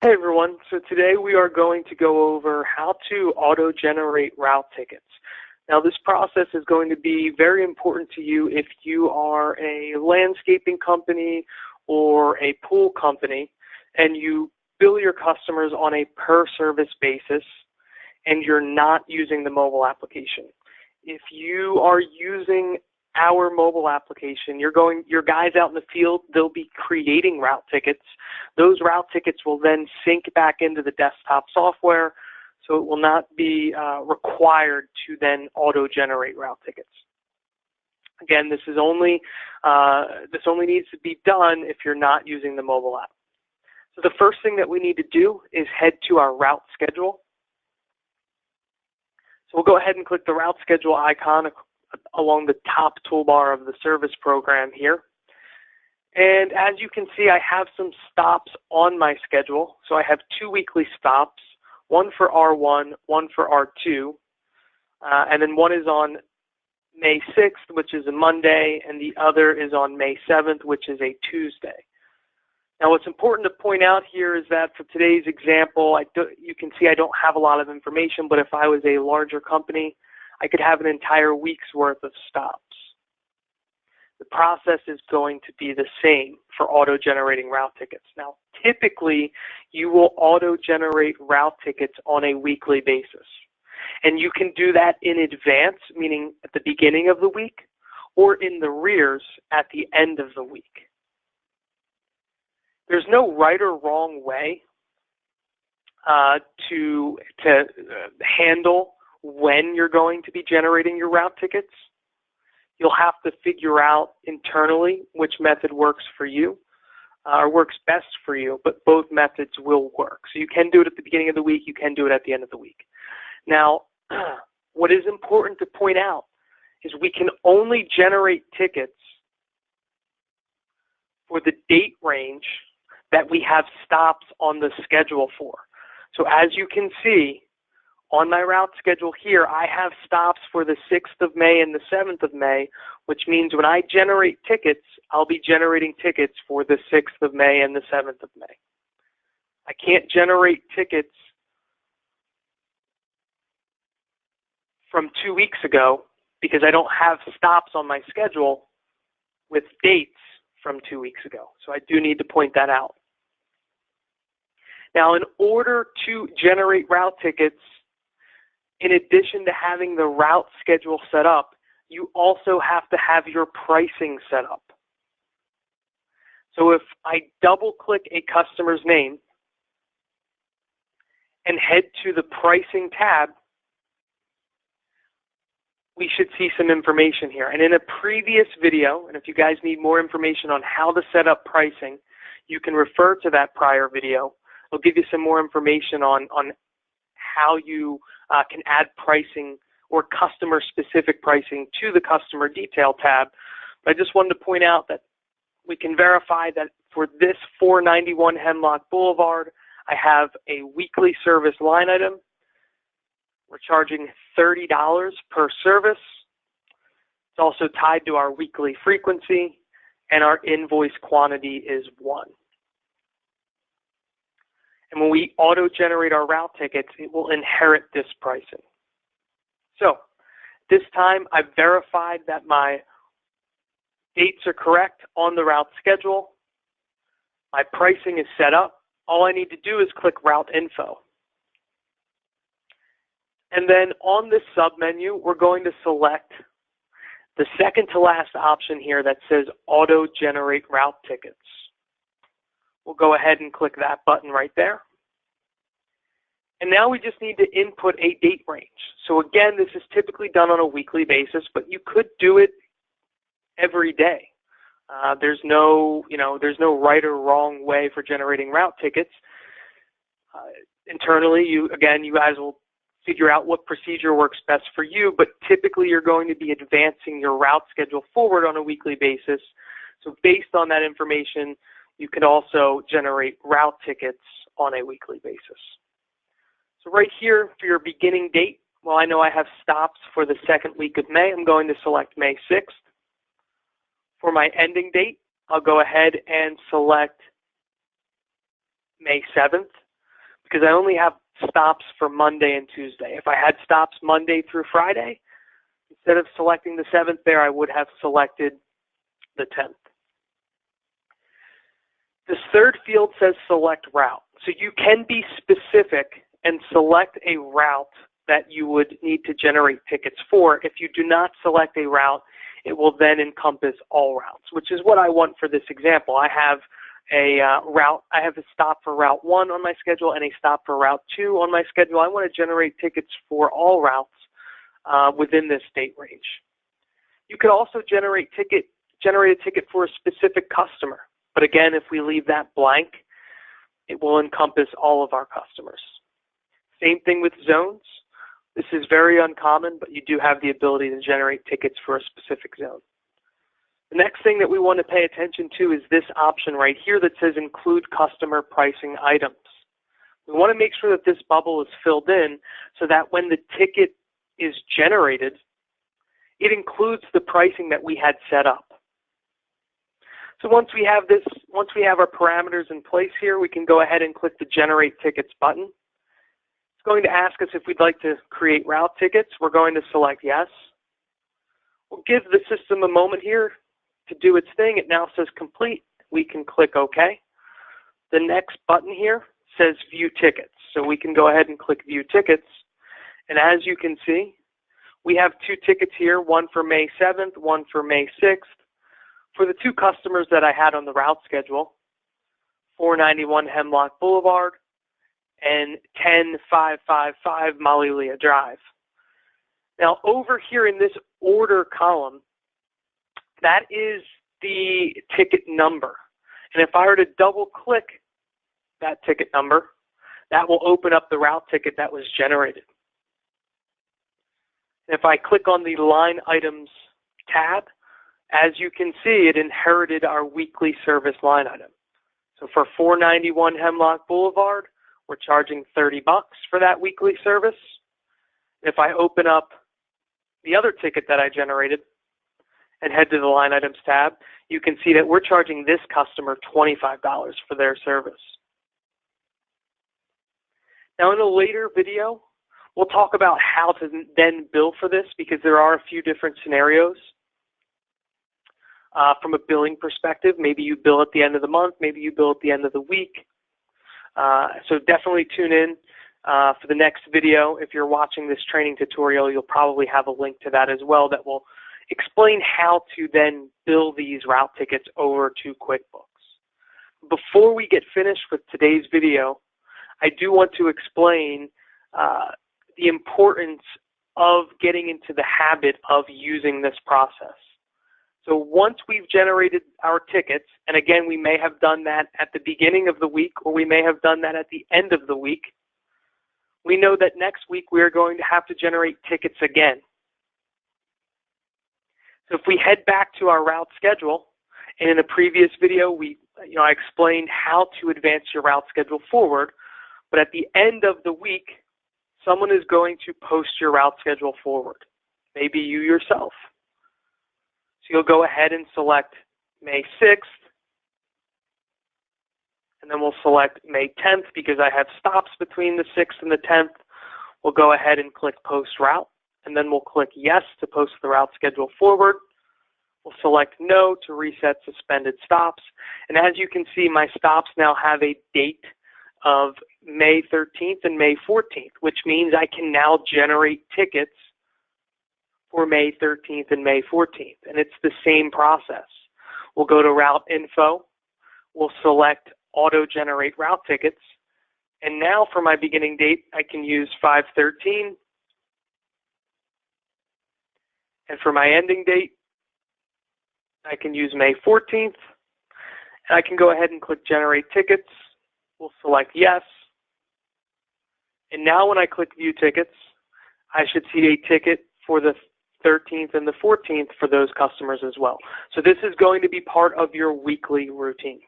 Hey everyone, so today we are going to go over how to auto-generate route tickets. Now this process is going to be very important to you if you are a landscaping company or a pool company and you bill your customers on a per service basis and you're not using the mobile application. If you are using our mobile application, your guys out in the field, they'll be creating route tickets. Those route tickets will then sync back into the desktop software, so it will not be required to then auto-generate route tickets. Again, this only needs to be done if you're not using the mobile app. So the first thing that we need to do is head to our route schedule. So we'll go ahead and click the route schedule icon along the top toolbar of the service program here. And as you can see, I have some stops on my schedule. So I have 2 weekly stops, one for R1, one for R2, and then one is on May 6th, which is a Monday, and the other is on May 7th, which is a Tuesday. Now what's important to point out here is that for today's example, you can see I don't have a lot of information, but if I was a larger company, I could have an entire week's worth of stops. The process is going to be the same for auto-generating route tickets. Now, typically, you will auto-generate route tickets on a weekly basis. And you can do that in advance, meaning at the beginning of the week, or in the rears at the end of the week. There's no right or wrong way to handle when you're going to be generating your route tickets. You'll have to figure out internally which method works for you or works best for you, but both methods will work. So you can do it at the beginning of the week, you can do it at the end of the week. Now, what is important to point out is we can only generate tickets for the date range that we have stops on the schedule for. So as you can see, on my route schedule here, I have stops for the 6th of May and the 7th of May, which means when I generate tickets, I'll be generating tickets for the 6th of May and the 7th of May. I can't generate tickets from 2 weeks ago because I don't have stops on my schedule with dates from 2 weeks ago. So I do need to point that out. Now, in order to generate route tickets, in addition to having the route schedule set up, you also have to have your pricing set up. So if I double-click a customer's name and head to the pricing tab, we should see some information here. And in a previous video, and if you guys need more information on how to set up pricing, you can refer to that prior video. It'll give you some more information on how you can add pricing or customer-specific pricing to the customer detail tab. But I just wanted to point out that we can verify that for this 491 Hemlock Boulevard, I have a weekly service line item. We're charging $30 per service. It's also tied to our weekly frequency, and our invoice quantity is 1. And when we auto-generate our route tickets, it will inherit this pricing. So this time I've verified that my dates are correct on the route schedule. My pricing is set up. All I need to do is click Route Info. And then on this submenu, we're going to select the second to last option here that says Auto-Generate Route Tickets. We'll go ahead and click that button right there. And now we just need to input a date range. So again, this is typically done on a weekly basis, but you could do it every day. There's no right or wrong way for generating route tickets. Internally, you guys will figure out what procedure works best for you, but typically you're going to be advancing your route schedule forward on a weekly basis. So based on that information, you can also generate route tickets on a weekly basis. So right here for your beginning date, well, I know I have stops for the 2nd week of May. I'm going to select May 6th. For my ending date, I'll go ahead and select May 7th. because I only have stops for Monday and Tuesday. If I had stops Monday through Friday, instead of selecting the 7th there, I would have selected the 10th. This third field says select route. So you can be specific and select a route that you would need to generate tickets for. If you do not select a route, it will then encompass all routes, which is what I want for this example. I have a I have a stop for Route 1 on my schedule and a stop for Route 2 on my schedule. I want to generate tickets for all routes within this date range. You could also generate a ticket for a specific customer. But again, if we leave that blank, it will encompass all of our customers. Same thing with zones. This is very uncommon, but you do have the ability to generate tickets for a specific zone. The next thing that we want to pay attention to is this option right here that says include customer pricing items. We want to make sure that this bubble is filled in so that when the ticket is generated, it includes the pricing that we had set up. So once we have our parameters in place here, we can go ahead and click the Generate Tickets button. It's going to ask us if we'd like to create route tickets. We're going to select yes. We'll give the system a moment here to do its thing. It now says complete. We can click OK. The next button here says View Tickets. So we can go ahead and click View Tickets. And as you can see, we have 2 tickets here, one for May 7th, one for May 6th. For the 2 customers that I had on the route schedule, 491 Hemlock Boulevard and 10555 Malilia Drive. Now over here in this order column, that is the ticket number. And if I were to double click that ticket number, that will open up the route ticket that was generated. If I click on the Line Items tab, as you can see, it inherited our weekly service line item. So for 491 Hemlock Boulevard, we're charging $30 for that weekly service. If I open up the other ticket that I generated and head to the Line Items tab, you can see that we're charging this customer $25 for their service. Now in a later video, we'll talk about how to then bill for this because there are a few different scenarios. From a billing perspective, maybe you bill at the end of the month, maybe you bill at the end of the week. So definitely tune in for the next video. If you're watching this training tutorial, you'll probably have a link to that as well that will explain how to then bill these route tickets over to QuickBooks. Before we get finished with today's video, I do want to explain the importance of getting into the habit of using this process. So once we've generated our tickets, and again, we may have done that at the beginning of the week, or we may have done that at the end of the week, we know that next week we are going to have to generate tickets again. So if we head back to our route schedule, and in a previous video, I explained how to advance your route schedule forward, but at the end of the week, someone is going to post your route schedule forward, maybe you yourself. So you'll go ahead and select May 6th, and then we'll select May 10th because I have stops between the 6th and the 10th. We'll go ahead and click Post Route, and then we'll click Yes to post the route schedule forward. We'll select No to reset suspended stops. And as you can see, my stops now have a date of May 13th and May 14th, which means I can now generate tickets for May 13th and May 14th. And it's the same process. We'll go to Route Info. We'll select Auto Generate Route Tickets. And now for my beginning date, I can use 5/13. And for my ending date, I can use May 14th. And I can go ahead and click Generate Tickets. We'll select Yes. And now when I click View Tickets, I should see a ticket for the 13th and the 14th for those customers as well. So this is going to be part of your weekly routine.